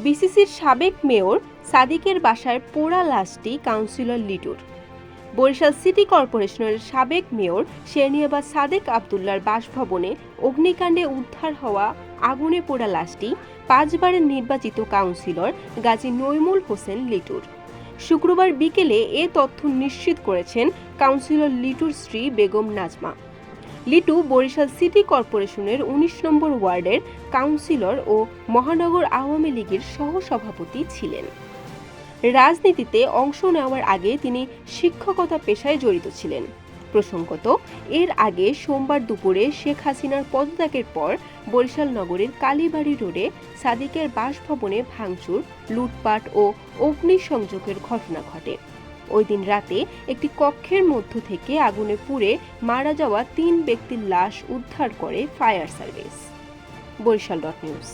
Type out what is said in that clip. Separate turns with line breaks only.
বিসিসির সাবেক মেয়র সাদিকের বাসায় পোড়া লাশটি কাউন্সিলর লিটুর। বরিশাল সিটি কর্পোরেশনের সাবেক মেয়র শেরনিয়াবাদ সাদেক আবদুল্লার বাসভবনে অগ্নিকাণ্ডে উদ্ধার হওয়া আগুনে পোড়া লাশটি 5 বারের নির্বাচিত কাউন্সিলর গাজী নইমুল হোসেন লিটুর। শুক্রবার বিকেলে এ তথ্য নিশ্চিত করেছেন কাউন্সিলর লিটুর স্ত্রী বেগম নাজমা। লিটু বরিশাল সিটি কর্পোরেশনের 19 নম্বর ওয়ার্ডের কাউন্সিলর ও মহানগর আওয়ামী লীগের সহসভাপতি ছিলেন। রাজনীতিতে অংশ নেওয়ার আগে তিনি শিক্ষকতা পেশায় জড়িত ছিলেন। প্রসঙ্গত, এর আগে সোমবার দুপুরে শেখ হাসিনার পদত্যাগের পর বরিশাল নগরের কালীবাড়ি রোডে সাদিকের বাসভবনে ভাঙচুর, লুটপাট ও অগ্নিসংযোগের ঘটনা ঘটে। ওই দিন রাতে একটি কক্ষের মধ্য থেকে আগুনে পুড়ে মারা যাওয়া 3 ব্যক্তির লাশ উদ্ধার করে ফায়ার সার্ভিস। বরিশাল.নিউজ।